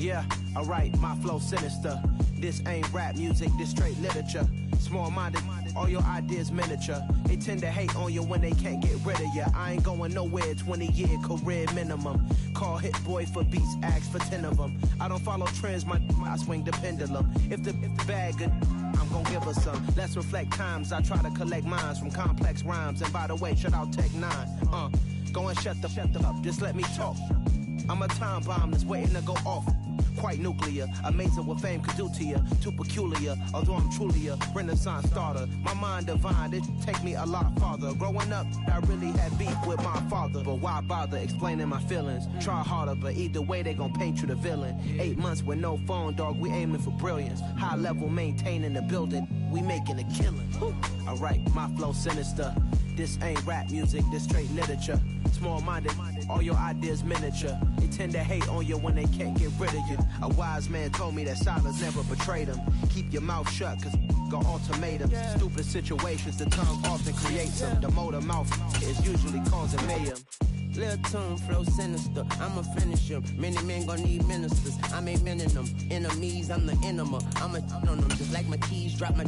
Yeah, alright, my flow sinister. This ain't rap music, this straight literature. Small-minded, all your ideas miniature. They tend to hate on you when they can't get rid of you. I ain't going nowhere, 20-year career minimum. Call Hit Boy for beats, ask for 10 of them. I don't follow trends, I swing the pendulum. If the bag good, I'm gon' give her some. Let's reflect times, I try to collect minds from complex rhymes. And by the way, shout out Tech 9. Go and shut the up, just let me talk. I'm a time bomb that's waiting to go off. Quite nuclear, amazing what fame could do to you. Too peculiar, although I'm truly a renaissance starter. My mind divine, it take me a lot farther. Growing up, I really had beef with my father. But why bother explaining my feelings? Try harder, but either way they gon' paint you the villain. 8 months with no phone, dog, we aiming for brilliance. High level maintaining the building, we making a killing. Alright, my flow sinister. This ain't rap music, this straight literature. Small-minded, all your ideas miniature. They tend to hate on you when they can't get rid of you. A wise man told me that silence never betrayed him. Keep your mouth shut, cause got ultimatums. Stupid situations, the tongue often creates them. The motor mouth is usually causing mayhem. Lil' tune, flow sinister, I'ma finish him. Many men gon' need ministers, I'm a men in them. Enemies, I'm the enema, I'm a on them. Just like my keys, drop my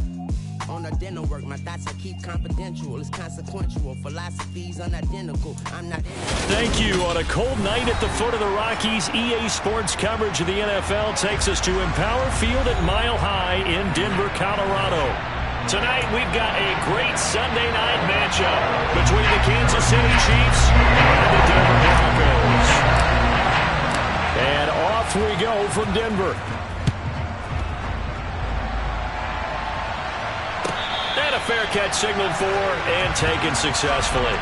on a dental work. My thoughts I keep confidential, it's consequential. Philosophies unidentical, I'm not. Thank you. On a cold night at the foot of the Rockies, EA Sports coverage of the NFL takes us to Empower Field at Mile High in Denver, Colorado. Tonight, we've got a great Sunday night matchup between the Kansas City Chiefs and the Denver Broncos. And off we go from Denver. And a fair catch signaled for and taken successfully.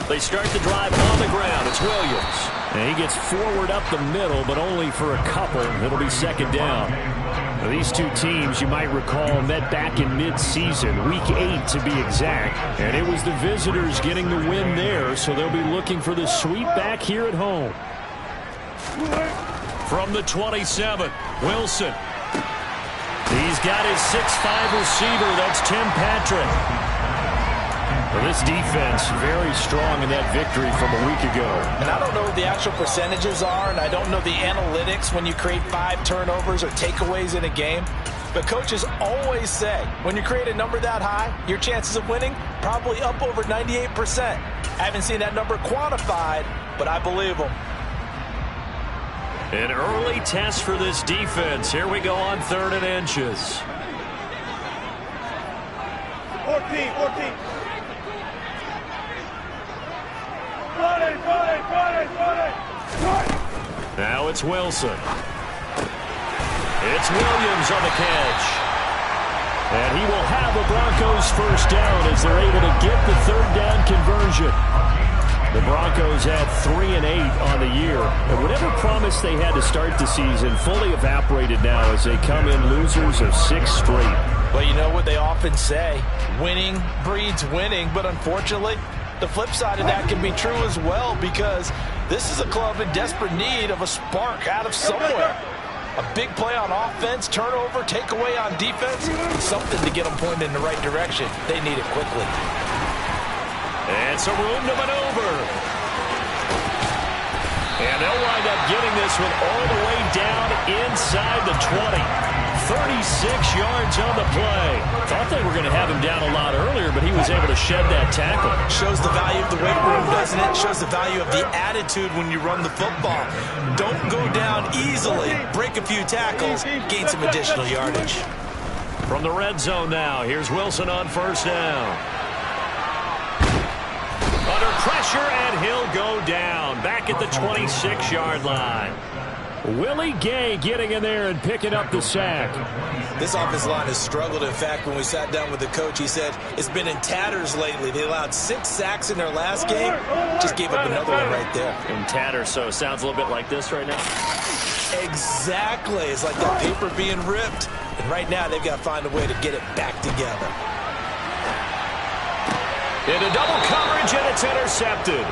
They start the drive on the ground. It's Williams. And he gets forward up the middle, but only for a couple. It'll be second down. Now, these two teams, you might recall, met back in mid-season, Week 8 to be exact. And it was the visitors getting the win there, so they'll be looking for the sweep back here at home. From the 27, Wilson. He's got his 6'5 receiver. That's Tim Patrick. Well, this defense very strong in that victory from a week ago. And I don't know what the actual percentages are, and I don't know the analytics when you create 5 turnovers or takeaways in a game. But coaches always say, when you create a number that high, your chances of winning probably up over 98%. I haven't seen that number quantified, but I believe them. An early test for this defense. Here we go on 3rd and inches. 14. Now it's Wilson. It's Williams on the catch. And he will have the Broncos first down as they're able to get the 3rd down conversion. The Broncos had 3 and 8 on the year. And whatever promise they had to start the season fully evaporated now as they come in losers of 6 straight. Well, you know what they often say, winning breeds winning, but unfortunately, the flip side of that can be true as well, because this is a club in desperate need of a spark out of somewhere. A big play on offense, turnover, takeaway on defense, something to get them pointed in the right direction. They need it quickly. And some room to maneuver. And they'll wind up getting this one all the way down inside the 20. 36 yards on the play. Thought they were going to have him down a lot earlier, but he was able to shed that tackle. Shows the value of the weight room, doesn't it? Shows the value of the attitude when you run the football. Don't go down easily. Break a few tackles. Gain some additional yardage. From the red zone now, here's Wilson on 1st down. Under pressure, and he'll go down. Back at the 26-yard line. Willie Gay getting in there and picking up the sack. This offensive line has struggled. In fact, when we sat down with the coach, he said it's been in tatters lately. They allowed 6 sacks in their last game. Just gave up another one right there. In tatters, so it sounds a little bit like this right now. Exactly. It's like that paper being ripped. And right now, they've got to find a way to get it back together. Into double coverage, and it's intercepted.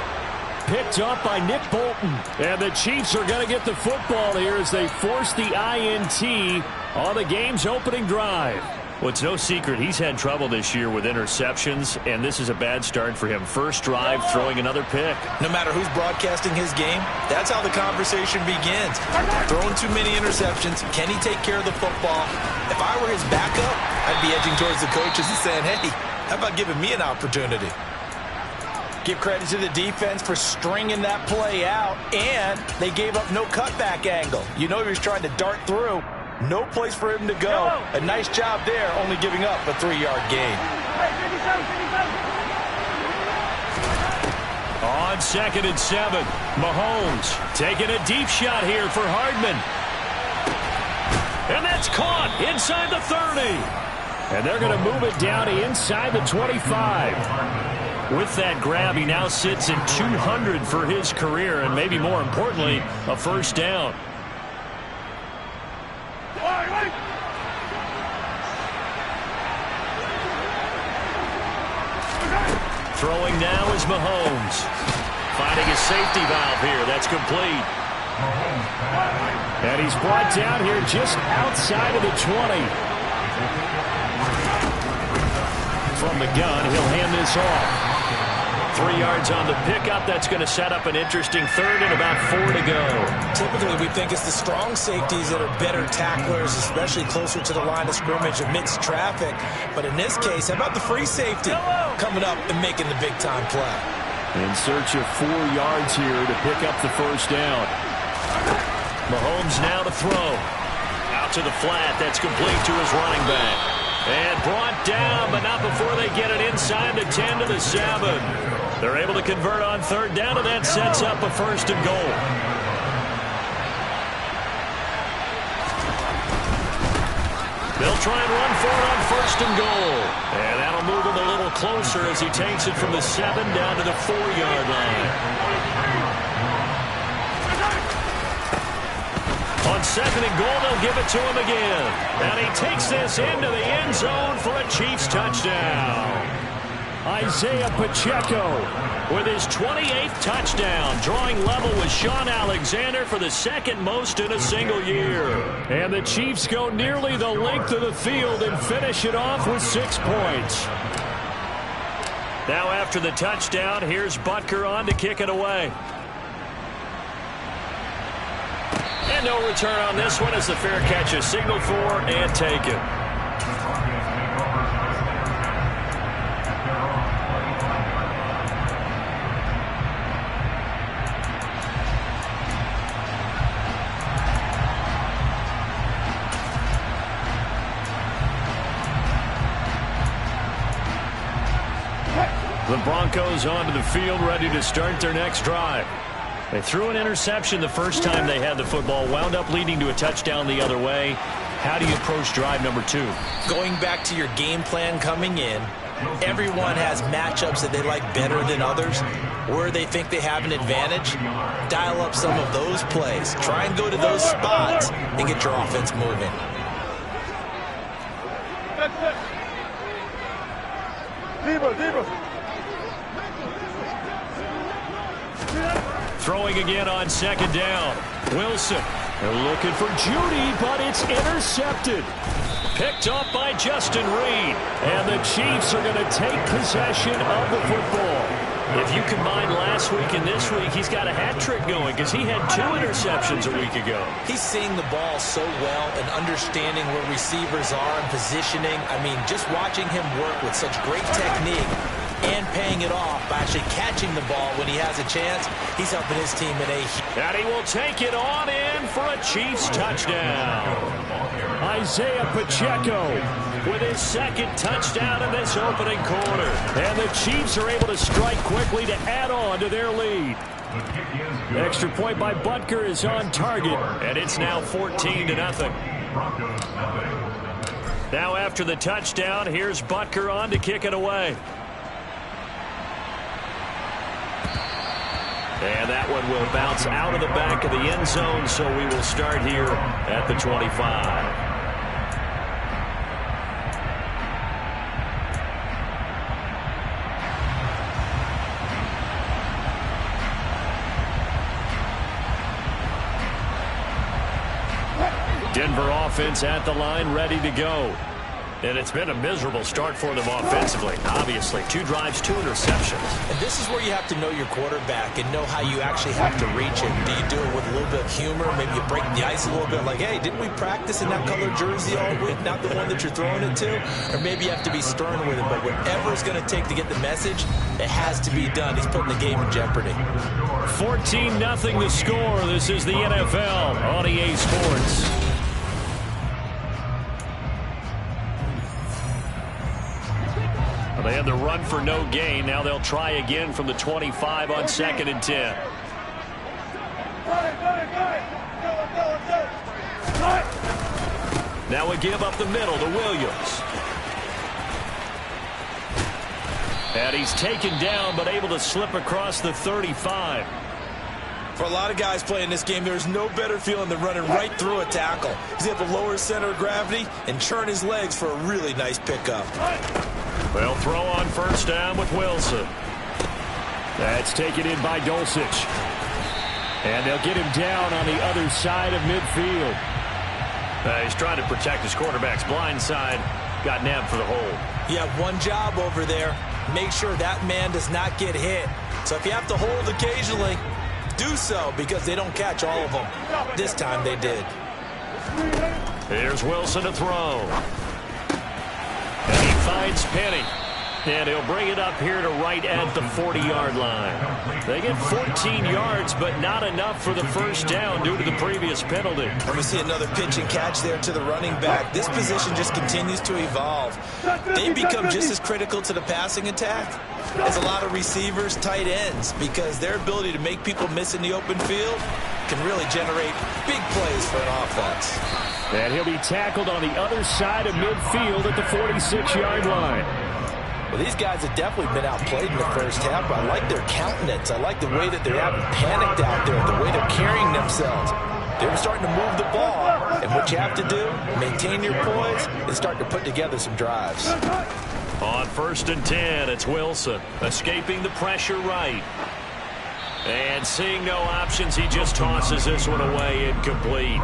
Picked up by Nick Bolton. And the Chiefs are going to get the football here as they force the INT on the game's opening drive. Well, it's no secret he's had trouble this year with interceptions, and this is a bad start for him. First drive, throwing another pick. No matter who's broadcasting his game, that's how the conversation begins. Throwing too many interceptions. Can he take care of the football? If I were his backup, I'd be edging towards the coaches and saying, hey, how about giving me an opportunity? Give credit to the defense for stringing that play out, and they gave up no cutback angle. You know he was trying to dart through. No place for him to go. A nice job there, only giving up a 3-yard gain. On 2nd and 7, Mahomes taking a deep shot here for Hardman. And that's caught inside the 30. And they're going to move it down to inside the 25. With that grab, he now sits at 200 for his career, and maybe more importantly, a first down. Throwing now is Mahomes. Finding a safety valve here. That's complete. And he's brought down here just outside of the 20. From the gun, he'll hand this off. 3 yards on the pickup. That's going to set up an interesting third and about 4 to go. Typically, we think it's the strong safeties that are better tacklers, especially closer to the line of scrimmage amidst traffic. But in this case, how about the free safety coming up and making the big-time play? In search of 4 yards here to pick up the first down. Mahomes now to throw. Out to the flat. That's complete to his running back. And brought down, but not before they get it inside the 10 to the 7. They're able to convert on third down, and that sets up a first and goal. They'll try and run for it on first and goal. And that'll move him a little closer as he takes it from the 7 down to the 4-yard line. On 2nd and goal, they'll give it to him again. And he takes this into the end zone for a Chiefs touchdown. Isaiah Pacheco with his 28th touchdown, drawing level with Sean Alexander for the second most in a single year. And the Chiefs go nearly the length of the field and finish it off with 6 points. Now after the touchdown, here's Butker on to kick it away. And no return on this one as the fair catch is signaled for and taken. The Broncos onto the field, ready to start their next drive. They threw an interception the first time they had the football, wound up leading to a touchdown the other way. How do you approach drive number 2? Going back to your game plan coming in, everyone has matchups that they like better than others, where they think they have an advantage. Dial up some of those plays. Try and go to those spots and get your offense moving. Throwing again on 2nd down. Wilson. They're looking for Judy, but it's intercepted. Picked up by Justin Reed. And the Chiefs are going to take possession of the football. If you combine last week and this week, he's got a hat trick going because he had 2 interceptions a week ago. He's seeing the ball so well and understanding where receivers are and positioning. I mean, just watching him work with such great technique and paying it off by actually catching the ball when he has a chance, he's helping his team in a... And he will take it on in for a Chiefs touchdown. Isaiah Pacheco with his 2nd touchdown in this opening quarter. And the Chiefs are able to strike quickly to add on to their lead. Extra point by Butker is on target, and it's now 14-0. Now after the touchdown, here's Butker on to kick it away. And that one will bounce out of the back of the end zone, so we will start here at the 25. Denver offense at the line, ready to go. And it's been a miserable start for them offensively. Obviously, 2 drives, 2 interceptions. And this is where you have to know your quarterback and know how you actually have to reach him. Do you do it with a little bit of humor? Maybe you break the ice a little bit like, hey, didn't we practice in that colored jersey all week, not the one that you're throwing it to? Or maybe you have to be stern with him. But whatever it's going to take to get the message, it has to be done. He's putting the game in jeopardy. 14-0 the score. This is the NFL on EA Sports. They had the run for no gain. Now they'll try again from the 25 on 2nd and 10. Now we give up the middle to Williams. And he's taken down but able to slip across the 35. For a lot of guys playing this game, there's no better feeling than running right through a tackle. He's able to lower his center of gravity and churn his legs for a really nice pickup. They'll throw on 1st down with Wilson. That's taken in by Dulcich. And they'll get him down on the other side of midfield. He's trying to protect his quarterback's blind side. Got nabbed for the hold. You have one job over there. Make sure that man does not get hit. So if you have to hold occasionally, do so because they don't catch all of them. This time they did. Here's Wilson to throw. And he finds Penny. And he'll bring it up here to right at the 40-yard line. They get 14 yards, but not enough for the 1st down due to the previous penalty. And we see another pitch and catch there to the running back. This position just continues to evolve. They become just as critical to the passing attack as a lot of receivers, tight ends, because their ability to make people miss in the open field can really generate big plays for an offense. And he'll be tackled on the other side of midfield at the 46-yard line. Well, these guys have definitely been outplayed in the 1st half, but I like their countenance. I like the way that they haven't panicked out there, the way they're carrying themselves. They're starting to move the ball, and what you have to do, maintain your poise, and start to put together some drives. On 1st and 10, it's Wilson, escaping the pressure right. And seeing no options, he just tosses this one away, incomplete.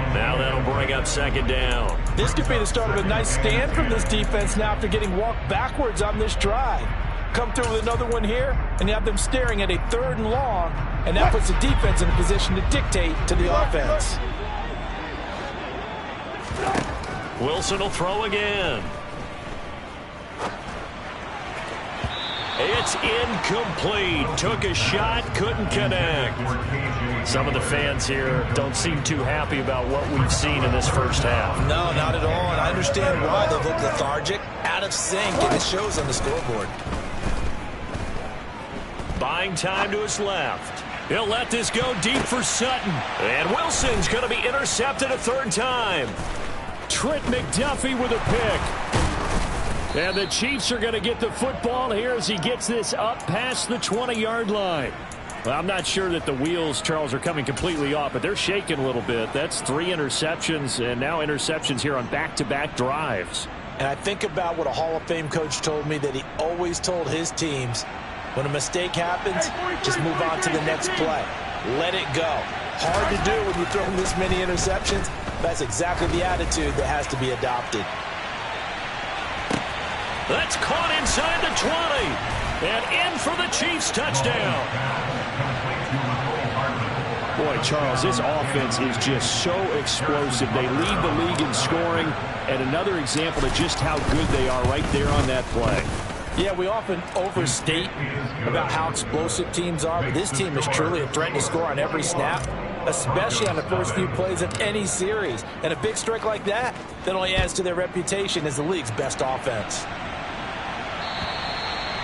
Now that'll bring up 2nd down. This could be the start of a nice stand from this defense now after getting walked backwards on this drive. Come through with another one here, and you have them staring at a 3rd and long, and that puts the defense in a position to dictate to the offense. Wilson will throw again. It's incomplete. Took a shot, couldn't connect. Some of the fans here don't seem too happy about what we've seen in this 1st half. No, not at all, and I understand why. They look lethargic, out of sync, and it shows on the scoreboard. Buying time to his left. He'll let this go deep for Sutton. And Wilson's going to be intercepted a 3rd time. Trent McDuffie with a pick. And the Chiefs are going to get the football here as he gets this up past the 20-yard line. Well, I'm not sure that the wheels, Charles, are coming completely off, but they're shaking a little bit. That's 3 interceptions, and now interceptions here on back-to-back drives. And I think about what a Hall of Fame coach told me, that he always told his teams, when a mistake happens, just move on to the next play. Let it go. Hard to do when you throw this many interceptions. That's exactly the attitude that has to be adopted. That's caught inside the 20. And in for the Chiefs touchdown. Boy, Charles, this offense is just so explosive. They lead the league in scoring. And another example of just how good they are right there on that play. Yeah, we often overstate about how explosive teams are, but this team is truly a threat to score on every snap, especially on the first few plays of any series. And a big strike like that only adds to their reputation as the league's best offense.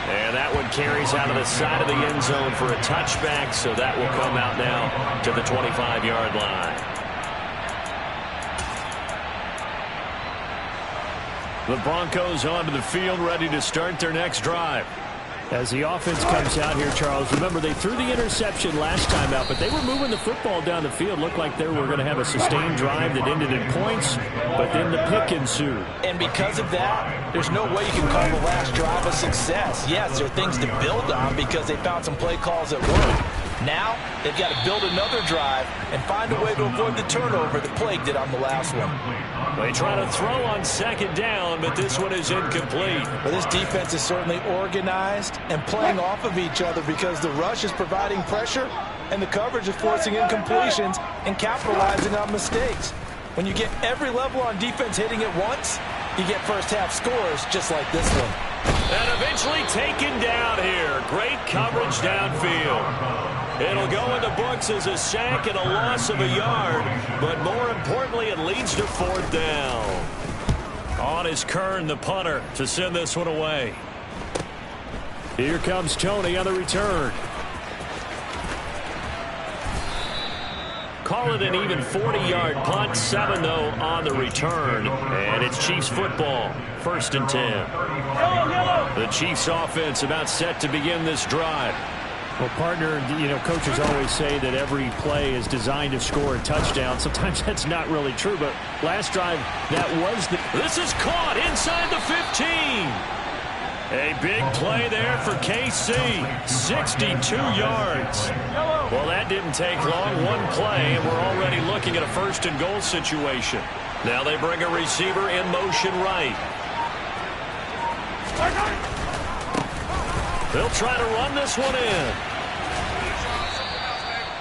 And that one carries out of the side of the end zone for a touchback, so that will come out now to the 25-yard line. The Broncos onto the field, ready to start their next drive. As the offense comes out here, Charles, remember they threw the interception last time out, but they were moving the football down the field. Looked like they were going to have a sustained drive that ended in points, but then the pick ensued. And because of that, there's no way you can call the last drive a success. Yes, there are things to build on because they found some play calls that work. Now, they've got to build another drive and find a way to avoid the turnover that plagued it on the last one. They try to throw on second down, but this one is incomplete. Well, this defense is certainly organized and playing off of each other because the rush is providing pressure and the coverage is forcing incompletions and capitalizing on mistakes. When you get every level on defense hitting at once, you get first half scores just like this one. And eventually taken down here. Great coverage downfield. It'll go in the books as a sack and a loss of a yard, but more importantly, it leads to fourth down. On is Kern, the punter, to send this one away. Here comes Tony on the return. Call it an even 40-yard punt, 7 though on the return, and it's Chiefs football, 1st and 10. The Chiefs offense about set to begin this drive. Well, partner, coaches always say that every play is designed to score a touchdown. Sometimes that's not really true, but last drive, that was the... This is caught inside the 15. A big play there for KC, 62 yards. Well, that didn't take long, one play, and we're already looking at a 1st and goal situation. Now they bring a receiver in motion right. They'll try to run this one in.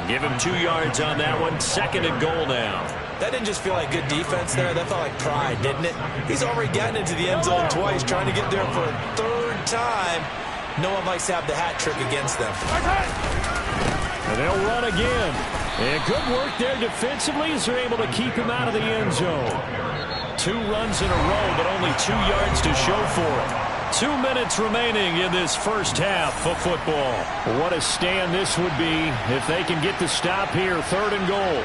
Give him 2 yards on that one. 2nd and goal now. That didn't just feel like good defense there. That felt like pride, didn't it? He's already gotten into the end zone twice, trying to get there for a 3rd time. No one likes to have the hat trick against them. And they'll run again. And good work there defensively as they're able to keep him out of the end zone. 2 runs in a row, but only 2 yards to show for it. 2 minutes remaining in this first half of football. What a stand this would be if they can get the stop here, 3rd and goal.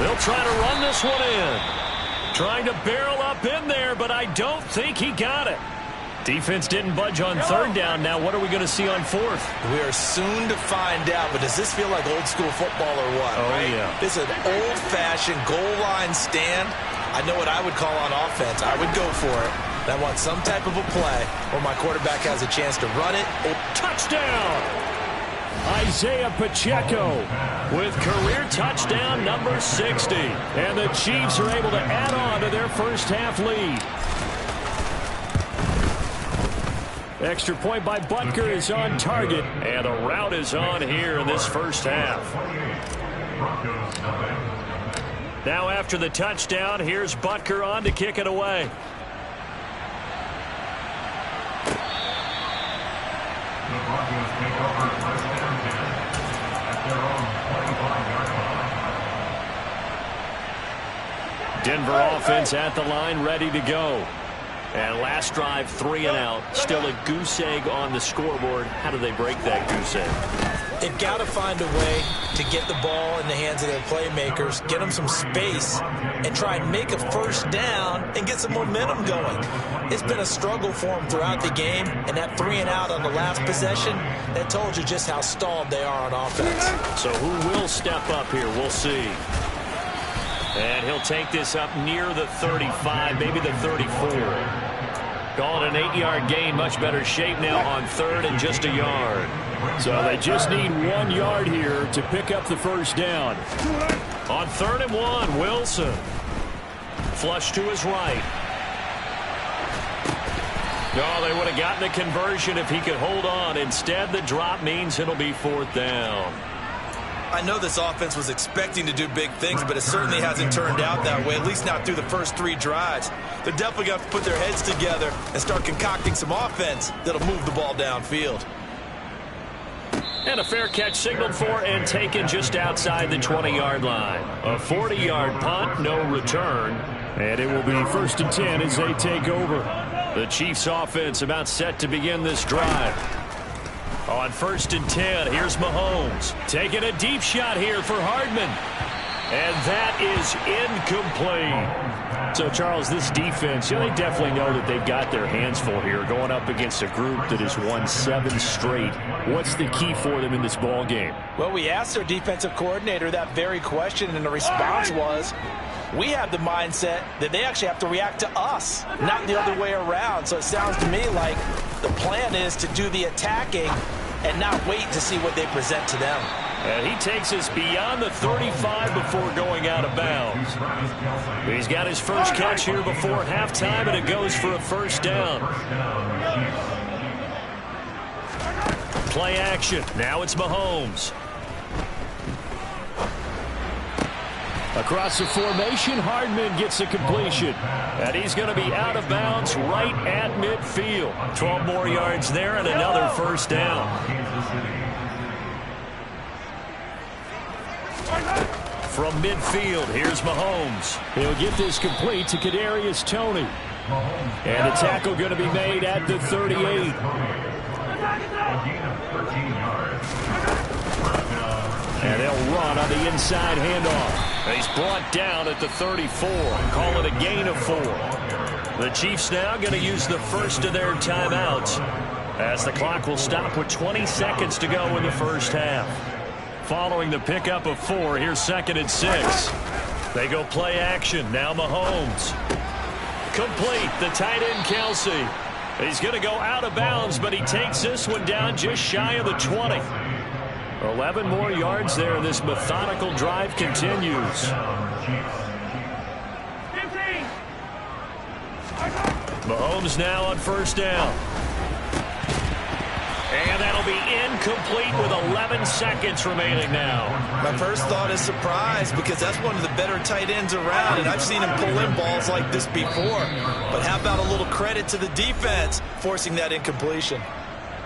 They'll try to run this one in. Trying to barrel up in there, but I don't think he got it. Defense didn't budge on 3rd down. Now what are we going to see on 4th? We are soon to find out, but does this feel like old school football or what? Oh, right? Yeah. This is an old-fashioned goal line stand. I know what I would call on offense. I would go for it. I want some type of a play where my quarterback has a chance to run it. Touchdown! Isaiah Pacheco with career touchdown number 60. And the Chiefs are able to add on to their first half lead. Extra point by Butker is on target. And the route is on here in this first half. Now after the touchdown, here's Butker on to kick it away. Denver offense at the line, ready to go. And last drive, 3 and out. Still a goose egg on the scoreboard. How do they break that goose egg? They've got to find a way to get the ball in the hands of their playmakers, get them some space, and try and make a 1st down and get some momentum going. It's been a struggle for them throughout the game, and that 3 and out on the last possession, that told you just how stalled they are on offense. So who will step up here? We'll see. And he'll take this up near the 35, maybe the 34. Call it an 8-yard gain. Much better shape now on 3rd and just a yard. So they just need 1 yard here to pick up the 1st down. On 3rd and 1, Wilson. Flush to his right. No, they would have gotten the conversion if he could hold on. Instead, the drop means it'll be 4th down. I know this offense was expecting to do big things, but it certainly hasn't turned out that way, at least not through the first 3 drives. They're definitely going to have to put their heads together and start concocting some offense that'll move the ball downfield. And a fair catch signaled for and taken just outside the 20-yard line. A 40-yard punt, no return. And it will be 1st and 10 as they take over. The Chiefs offense about set to begin this drive. On 1st and 10, here's Mahomes. Taking a deep shot here for Hardman. And that is incomplete. So, Charles, this defense, they definitely know that they've got their hands full here going up against a group that has won 7 straight. What's the key for them in this ball game? Well, we asked their defensive coordinator that very question, and the response was, we have the mindset that they actually have to react to us, not the other way around. So it sounds to me like The plan is to do the attacking and not wait to see what they present to them. And he takes us beyond the 35 before going out of bounds. He's got his first catch here before halftime, and it goes for a first down. Play action. Now it's Mahomes. Across the formation, Hardman gets a completion. And he's going to be out of bounds right at midfield. 12 more yards there and another first down. From midfield, here's Mahomes. He'll get this complete to Kadarius Toney. And the tackle going to be made at the 38. And they'll run on the inside handoff. He's brought down at the 34. Call it a gain of 4. The Chiefs now going to use the first of their timeouts as the clock will stop with 20 seconds to go in the first half. Following the pickup of 4, here's 2nd and 6. They go play action. Now Mahomes. Complete. The tight end, Kelsey. He's going to go out of bounds, but he takes this one down just shy of the 20. 11 more yards there. This methodical drive continues. 15. Mahomes now on first down. And that'll be incomplete with 11 seconds remaining now. My first thought is surprise, because that's one of the better tight ends around, and I've seen him pull in balls like this before. But how about a little credit to the defense forcing that incompletion?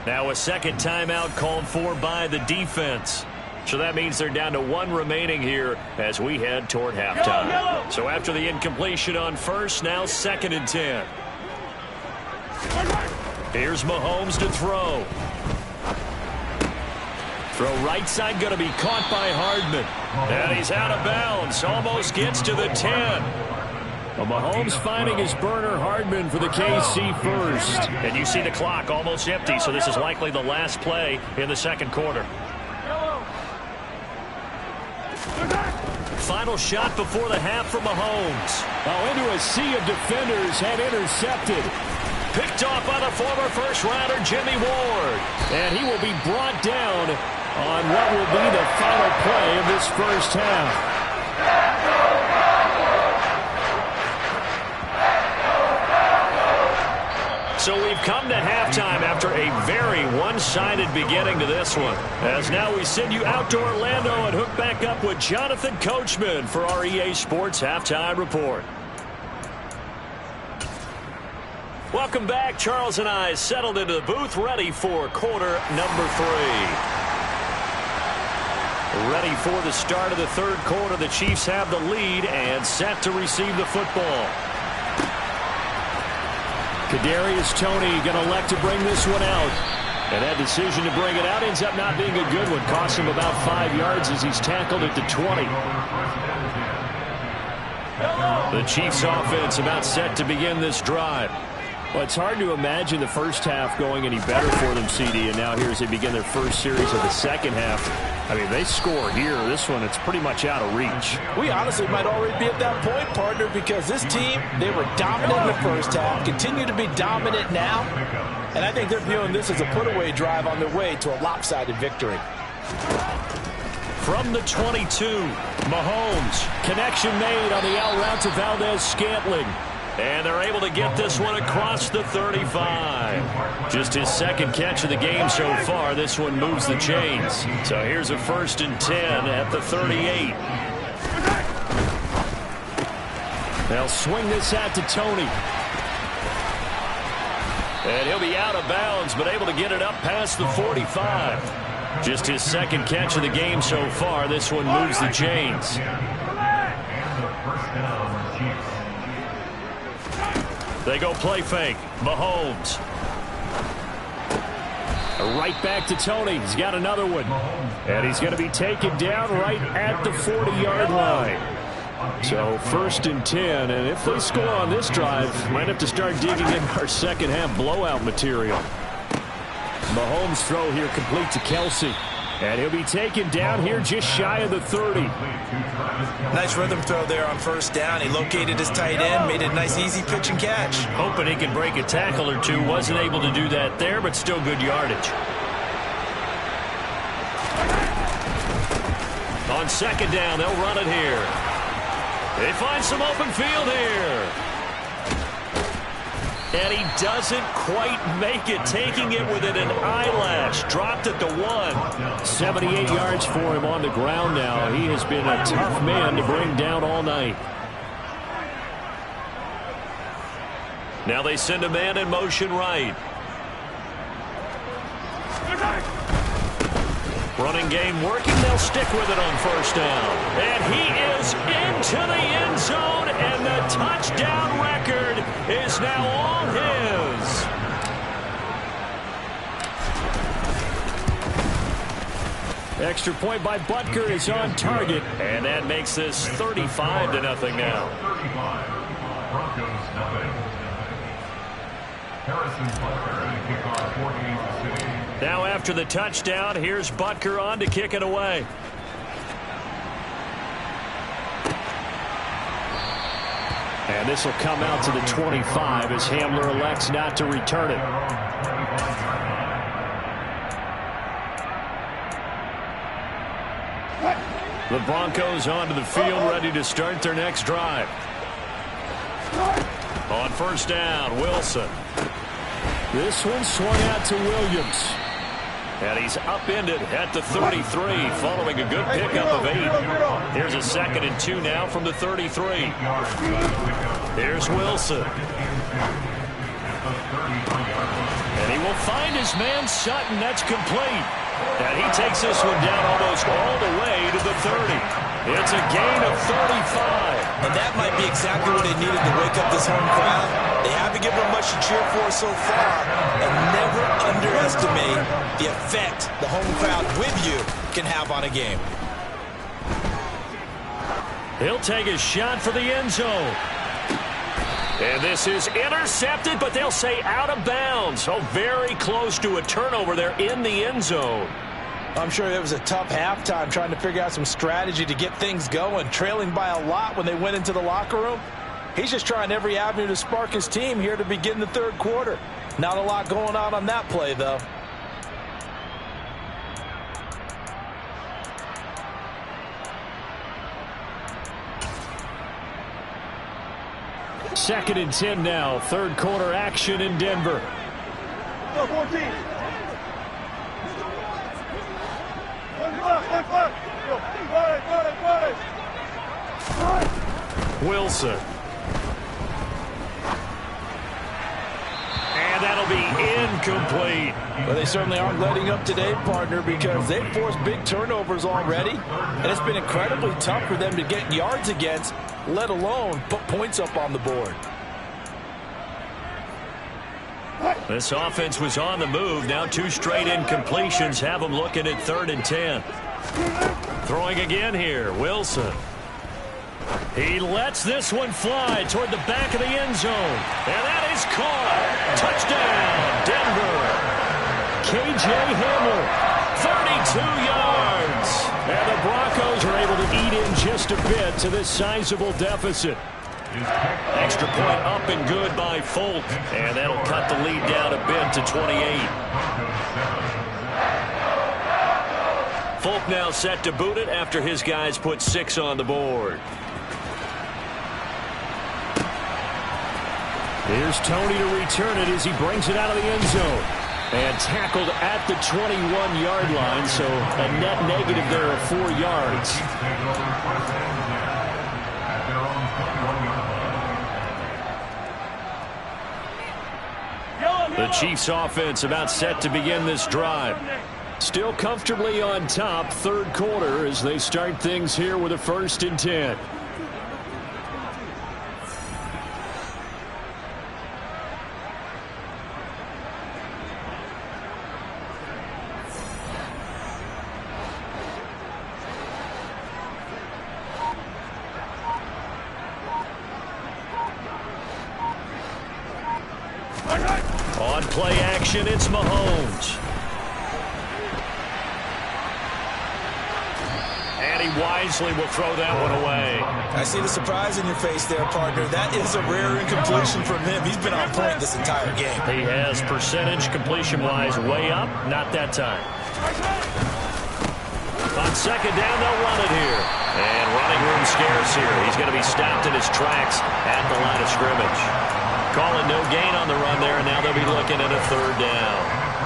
Now a second timeout called for by the defense. So that means they're down to 1 remaining here as we head toward halftime. So after the incompletion on first, now 2nd and 10. Here's Mahomes to throw. Throw right side going to be caught by Hardman. And he's out of bounds. Almost gets to the 10. Well, Mahomes finding his burner, Hardman, for the KC first. And you see the clock almost empty, so this is likely the last play in the second quarter. Final shot before the half for Mahomes. Oh, into a sea of defenders, and intercepted. Picked off by the former first-rounder Jimmy Ward. And he will be brought down on what will be the final play of this first half. So we've come to halftime after a very one-sided beginning to this one. As now we send you out to Orlando and hook back up with Jonathan Coachman for our EA Sports Halftime Report. Welcome back. Charles and I settled into the booth, ready for quarter number 3. Ready for the start of the third quarter. The Chiefs have the lead and set to receive the football. Kadarius Toney going to elect to bring this one out. And that decision to bring it out ends up not being a good one. Costs him about 5 yards as he's tackled at the 20. The Chiefs offense about set to begin this drive. Well, it's hard to imagine the first half going any better for them, CD. And now here as they begin their first series of the second half. I mean, they score here. This one, it's pretty much out of reach. We honestly might already be at that point, partner, because this team, they were dominant in the first half, continue to be dominant now, and I think they're viewing this as a put-away drive on their way to a lopsided victory. From the 22, Mahomes. Connection made on the out route to Valdez-Scantling. And they're able to get this one across the 35. Just his second catch of the game so far. This one moves the chains. So here's a 1st and 10 at the 38. They'll swing this out to Toney. And he'll be out of bounds, but able to get it up past the 45. Just his second catch of the game so far. This one moves the chains. They go play fake. Mahomes. Right back to Toney. He's got another one. And he's going to be taken down right at the 40-yard line. So 1st and 10. And if they score on this drive, might have to start digging in our second half blowout material. Mahomes' throw here complete to Kelsey. And he'll be taken down here just shy of the 30. Nice rhythm throw there on first down. He located his tight end, made it a nice easy pitch and catch. Hoping he can break a tackle or two. Wasn't able to do that there, but still good yardage. On second down, they'll run it here. They find some open field here. And he doesn't quite make it, taking it within an eyelash. Dropped at the 1. 78 yards for him on the ground now. He has been a tough man to bring down all night. Now they send a man in motion right. Running game working. They'll stick with it on first down. And he is into the end zone, and the touchdown record is now all his. Extra point by Butker is on target, and that makes this 35-0 now. Now after the touchdown, here's Butker on to kick it away. And this will come out to the 25 as Hamler elects not to return it. The Broncos onto the field, ready to start their next drive. On first down, Wilson. This one swung out to Williams. And he's upended at the 33, following a good pickup of 8. Here's a 2nd and 2 now from the 33. Here's Wilson. And he will find his man Sutton. That's complete. And he takes this one down almost all the way to the 30. It's a gain of 35. And that might be exactly what they needed to wake up this home crowd. They haven't given them much to cheer for so far. And never underestimate the effect the home crowd with you can have on a game. He'll take a shot for the end zone. And this is intercepted, but they'll say out of bounds. So very close to a turnover there in the end zone. I'm sure it was a tough halftime trying to figure out some strategy to get things going, trailing by a lot when they went into the locker room. He's just trying every avenue to spark his team here to begin the third quarter. Not a lot going on that play, though. Second and 10 now. Third quarter action in Denver. 14. Wilson. And that'll be incomplete. Well, they certainly aren't letting up today, partner, because they've forced big turnovers already. And it's been incredibly tough for them to get yards against, let alone put points up on the board. This offense was on the move. Now 2 straight incompletions have them looking at 3rd and 10. Throwing again here, Wilson. He lets this one fly toward the back of the end zone. And that is caught. Touchdown, Denver. K.J. Hamler, 32 yards. And the Broncos are able to eat in just a bit to this sizable deficit. Extra point up and good by Folk. And that'll cut the lead down a bit to 28. Folk now set to boot it after his guys put 6 on the board. Here's Tony to return it as he brings it out of the end zone. And tackled at the 21-yard line, so a net negative there of 4 yards. The Chiefs offense about set to begin this drive. Still comfortably on top, third quarter, as they start things here with a 1st and 10. On play action, it's Mahomes. he wisely will throw that one away. I see the surprise in your face there, partner. That is a rare incompletion from him. He's been on point this entire game. He has percentage completion-wise way up. Not that time. On second down, they'll run it here. And running room scarce here. He's going to be stopped in his tracks at the line of scrimmage. Calling no gain on the run there, and now they'll be looking at a third down.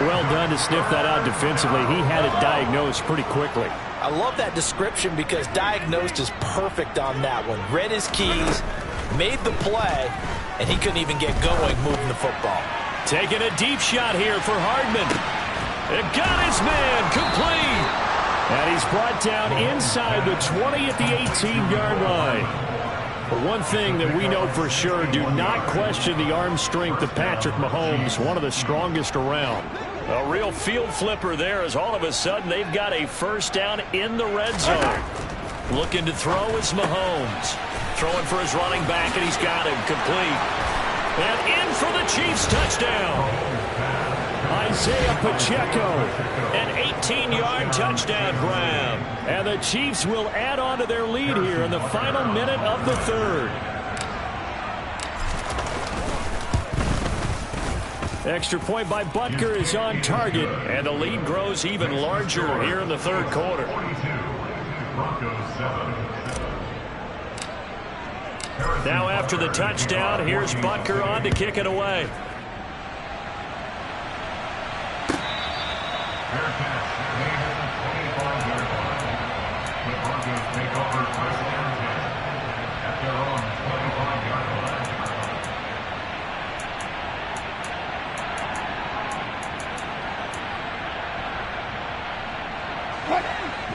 Well done to sniff that out defensively. He had it diagnosed pretty quickly. I love that description because diagnosed is perfect on that one. Read his keys, made the play, and he couldn't even get going moving the football. Taking a deep shot here for Hardman. It got his man complete. And he's brought down inside the 20 at the 18-yard line. But one thing that we know for sure, do not question the arm strength of Patrick Mahomes, one of the strongest around. A real field flipper there as all of a sudden they've got a first down in the red zone. Looking to throw is Mahomes. Throwing for his running back, and he's got him complete. And in for the Chiefs touchdown. Isaiah Pacheco. An 18-yard touchdown grab. And the Chiefs will add on to their lead here in the final minute of the third. Extra point by Butker is on target. And the lead grows even larger here in the third quarter. Now after the touchdown, here's Butker on to kick it away.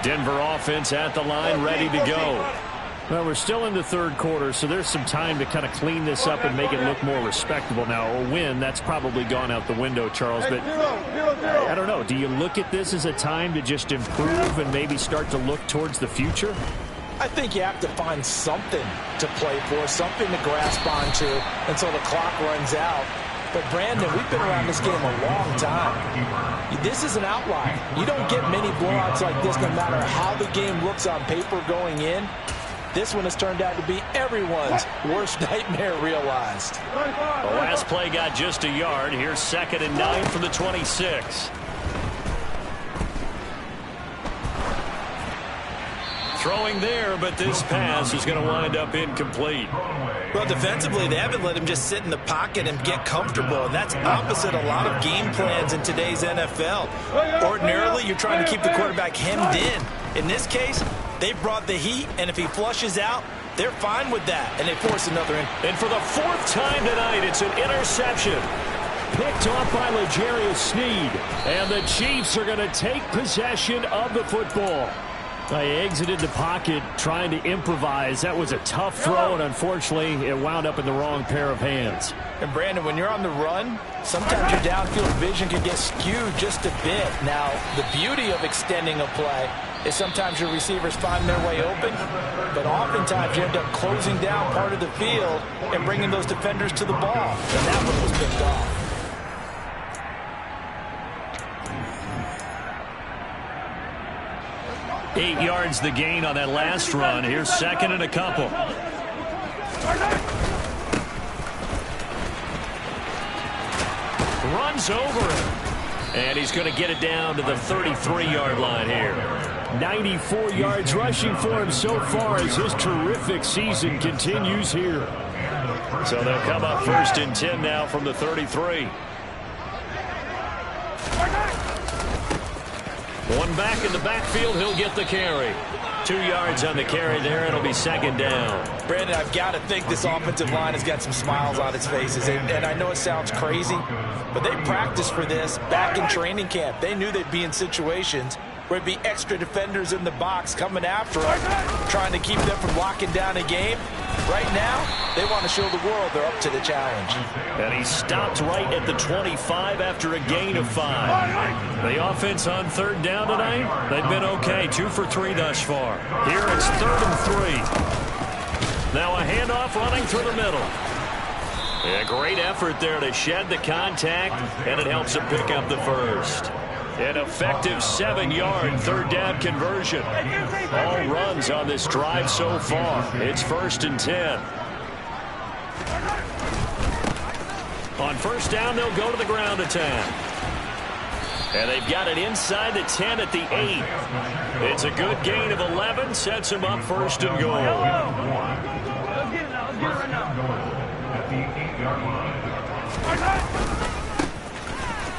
Denver offense at the line, ready to go. Well, we're still in the third quarter, so there's some time to kind of clean this up and make it look more respectable. Now, a win, that's probably gone out the window, Charles. But I don't know. Do you look at this as a time to just improve and maybe start to look towards the future? I think you have to find something to play for, something to grasp onto until the clock runs out. But, Brandon, we've been around this game a long time. This is an outlier. You don't get many blowouts like this no matter how the game looks on paper going in. This one has turned out to be everyone's worst nightmare realized. The last play got just a yard. Here's 2nd and 9 from the 26. Throwing there, but this pass is going to wind up incomplete. Well, defensively, they haven't let him just sit in the pocket and get comfortable, and that's opposite a lot of game plans in today's NFL. Ordinarily, you're trying to keep the quarterback hemmed in. In this case, they brought the heat, and if he flushes out, they're fine with that, and they force another in. And for the 4th time tonight, it's an interception. Picked off by L'Jarius Sneed. And the Chiefs are going to take possession of the football. They exited the pocket trying to improvise. That was a tough throw, and unfortunately, it wound up in the wrong pair of hands. And, Brandon, when you're on the run, sometimes your downfield vision can get skewed just a bit. Now, the beauty of extending a play is sometimes your receivers find their way open, but oftentimes you end up closing down part of the field and bringing those defenders to the ball. And that one was picked off. Eight yards the gain on that last run. Here's 2nd and a couple. Runs over him. And he's going to get it down to the 33-yard line here. 94 yards rushing for him so far as his terrific season continues here. So they'll come up 1st and 10 now from the 33. One back in the backfield, he'll get the carry. 2 yards on the carry there, it'll be 2nd down. Brandon, I've got to think this offensive line has got some smiles on its faces. And I know it sounds crazy, but they practiced for this back in training camp. They knew they'd be in situations where it'd be extra defenders in the box coming after them, trying to keep them from locking down a game. Right now, they want to show the world they're up to the challenge. And he stopped right at the 25 after a gain of 5. The offense on 3rd down tonight, they've been okay. 2 for 3 thus far. Here it's 3rd and 3. Now a handoff running through the middle. Yeah, great effort there to shed the contact, and it helps him pick up the first. An effective 7-yard third down conversion. All runs on this drive so far. It's 1st and 10. On first down, they'll go to the ground attack. And they've got it inside the 10 at the 8. It's a good gain of 11. Sets them up 1st and goal. Let's get it now. Let's get it right now. At the 8-yard line.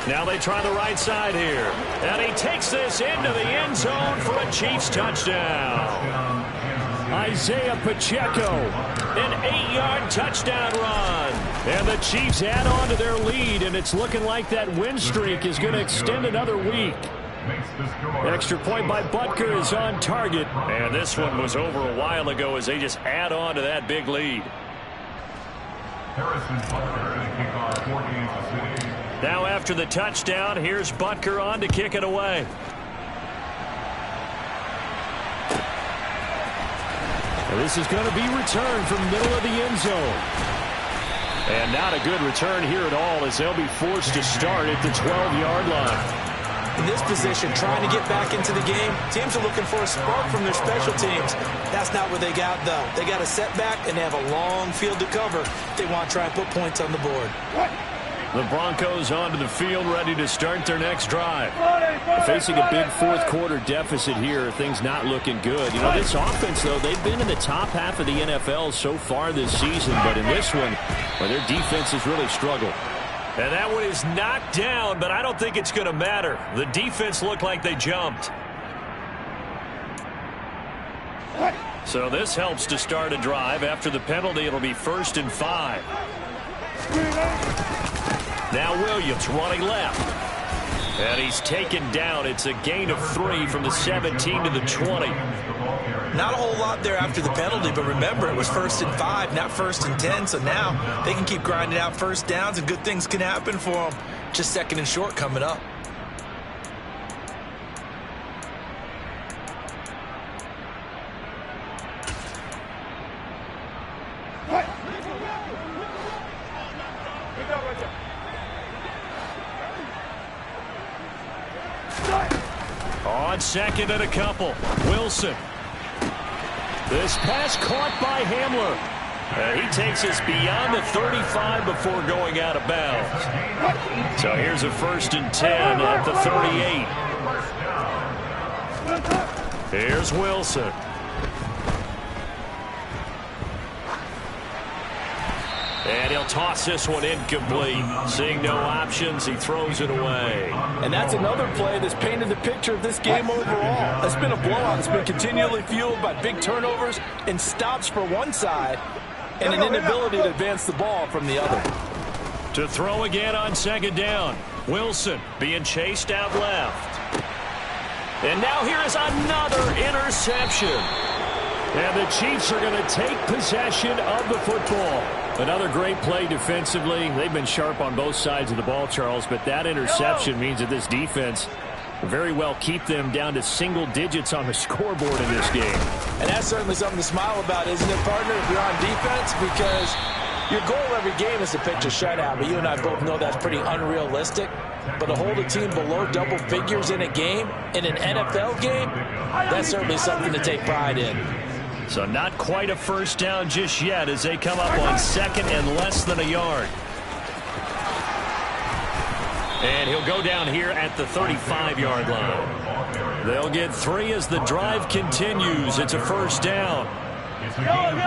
Now they try the right side here. And he takes this into the end zone for a Chiefs touchdown. Isaiah Pacheco, an 8-yard touchdown run. And the Chiefs add on to their lead, and it's looking like that win streak is going to extend another week. Extra point by Butker is on target. And this one was over a while ago as they just add on to that big lead. Now after the touchdown, here's Butker on to kick it away. And this is going to be returned from the middle of the end zone. And not a good return here at all as they'll be forced to start at the 12-yard line. In this position, trying to get back into the game, teams are looking for a spark from their special teams. That's not what they got, though. They got a setback, and they have a long field to cover. They want to try and put points on the board. The Broncos onto the field, ready to start their next drive. Facing a big fourth-quarter deficit here, things not looking good. You know, this offense, though, they've been in the top half of the NFL so far this season, but in this one, well, their defense has really struggled. And that one is knocked down, but I don't think it's going to matter. The defense looked like they jumped. So this helps to start a drive. After the penalty, it'll be 1st and 5. Now Williams running left. And he's taken down. It's a gain of 3 from the 17 to the 20. Not a whole lot there after the penalty, but remember, it was 1st and 5, not 1st and 10. So now they can keep grinding out first downs, and good things can happen for them. Just 2nd and short coming up. On 2nd and a couple, Wilson. This pass caught by Hamler. He takes us beyond the 35 before going out of bounds. So here's a 1st and 10 at the 38. Here's Wilson. And he'll toss this one incomplete. Seeing no options, he throws it away. And that's another play that's painted the picture of this game overall. It's been a blowout. It's been continually fueled by big turnovers and stops for one side and an inability to advance the ball from the other. To throw again on 2nd down. Wilson being chased out left. And now here is another interception. And the Chiefs are going to take possession of the football. Another great play defensively. They've been sharp on both sides of the ball, Charles, but that interception means that this defense very well keep them down to single digits on the scoreboard in this game. And that's certainly something to smile about, isn't it, partner, if you're on defense? Because your goal every game is to pitch a shutout, but you and I both know that's pretty unrealistic. But to hold a team below double figures in a game, in an NFL game, that's certainly something to take pride in. So not quite a first down just yet as they come up on 2nd and less than a yard. And he'll go down here at the 35-yard line. They'll get 3 as the drive continues. It's a 1st down.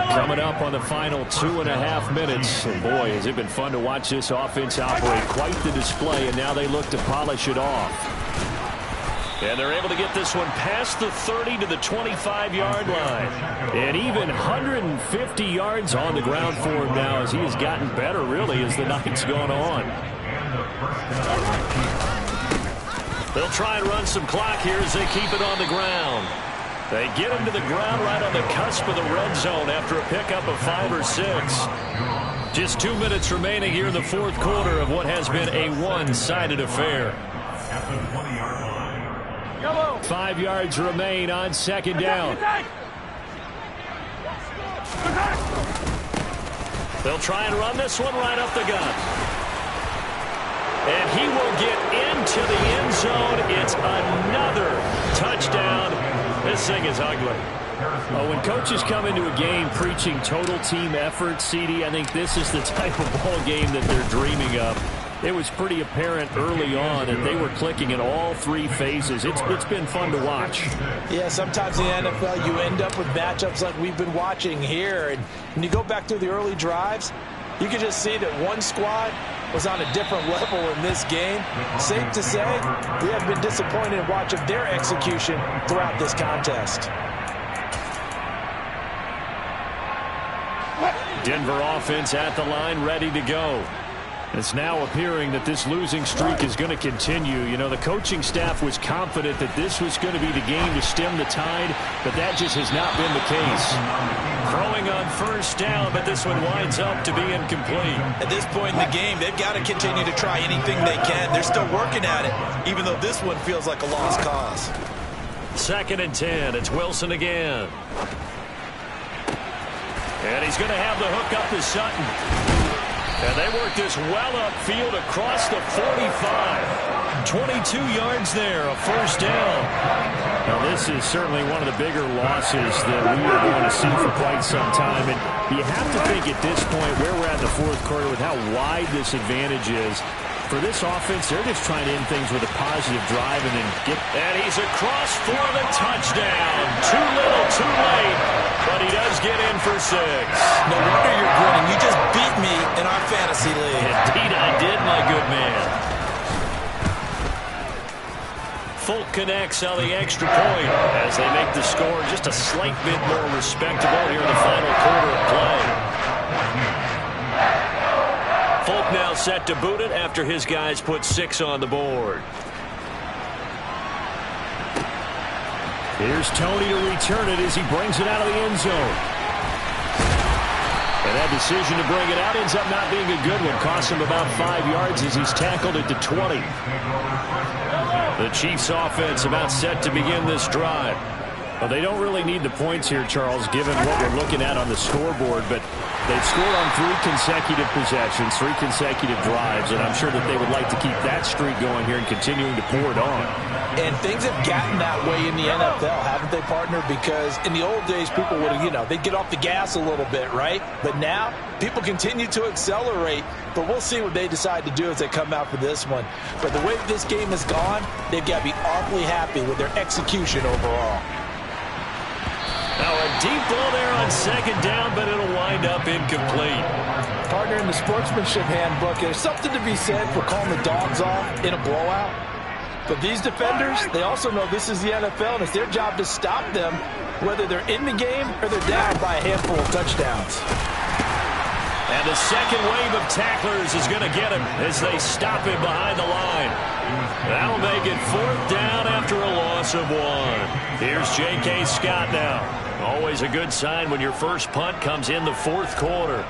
Coming up on the final 2.5 minutes. And boy, has it been fun to watch this offense operate. Quite the display, and now they look to polish it off. And they're able to get this one past the 30 to the 25-yard line. And even 150 yards on the ground for him now as he has gotten better, really, as the night's gone on. They'll try and run some clock here as they keep it on the ground. They get him to the ground right on the cusp of the red zone after a pickup of 5 or 6. Just 2 minutes remaining here in the fourth quarter of what has been a one-sided affair. 5 yards remain on 2nd down. They'll try and run this one right up the gut. And he will get into the end zone. It's another touchdown. This thing is ugly. Oh, when coaches come into a game preaching total team effort, CD, I think this is the type of ball game that they're dreaming of. It was pretty apparent early on that they were clicking in all three phases. It's been fun to watch. Yeah, sometimes in the NFL you end up with matchups like we've been watching here. And when you go back through the early drives, you can just see that one squad was on a different level in this game. Safe to say, we have been disappointed in watching their execution throughout this contest. Denver offense at the line, ready to go. It's now appearing that this losing streak is going to continue. You know, the coaching staff was confident that this was going to be the game to stem the tide, but that just has not been the case. Throwing on first down, but this one winds up to be incomplete. At this point in the game, they've got to continue to try anything they can. They're still working at it, even though this one feels like a lost cause. 2nd and 10. It's Wilson again. And he's going to have the hook up to Sutton. And they work this well upfield across the 45. 22 yards there, a first down. Now, this is certainly one of the bigger losses that we are going to see for quite some time. And you have to think at this point where we're at in the fourth quarter with how wide this advantage is. For this offense, they're just trying to end things with a positive drive and then get... And he's across for the touchdown. Too little, too late. But he does get in for 6. No wonder you're grinning. You just beat me in our fantasy league. Indeed I did, my good man. Folk connects on the extra point as they make the score just a slight bit more respectable here in the final quarter of play. Folk now set to boot it after his guys put 6 on the board. Here's Tony to return it as he brings it out of the end zone. And that decision to bring it out ends up not being a good one. Costs him about 5 yards as he's tackled it to 20. The Chiefs offense about set to begin this drive. Well, they don't really need the points here, Charles, given what we're looking at on the scoreboard, but they've scored on 3 consecutive possessions, 3 consecutive drives, and I'm sure that they would like to keep that streak going here and continuing to pour it on. And things have gotten that way in the NFL, haven't they, partner? Because in the old days, people would have, they'd get off the gas a little bit, right? But now, people continue to accelerate, but we'll see what they decide to do as they come out for this one. But the way this game has gone, they've got to be awfully happy with their execution overall. Now a deep ball there on 2nd down, but it'll wind up incomplete. Partner, in the sportsmanship handbook, there's something to be said for calling the dogs off in a blowout. But these defenders, they also know this is the NFL, and it's their job to stop them, whether they're in the game or they're down by a handful of touchdowns. And the second wave of tacklers is going to get him as they stop him behind the line. That'll make it 4th down after a loss of 1. Here's J.K. Scott now. Always a good sign when your first punt comes in the 4th quarter.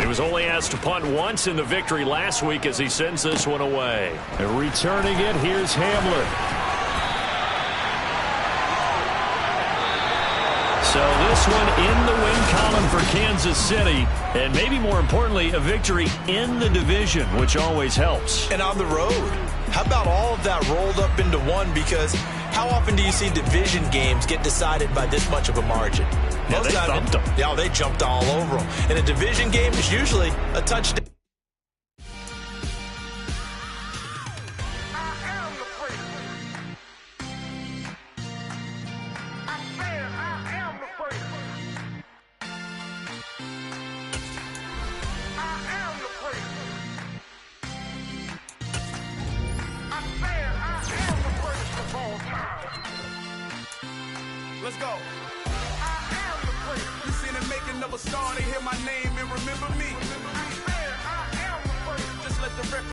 He was only asked to punt once in the victory last week as he sends this one away. And returning it, here's Hamler. So this one in the win column for Kansas City, and maybe more importantly, a victory in the division, which always helps. And on the road, how about all of that rolled up into one? Because how often do you see division games get decided by this much of a margin? Yeah, they thumped them. Yeah, they jumped all over them. And a division game is usually a touchdown. Let's go. I am the great. You seen the making of a star, they hear my name and remember me. I am the great. Just let the record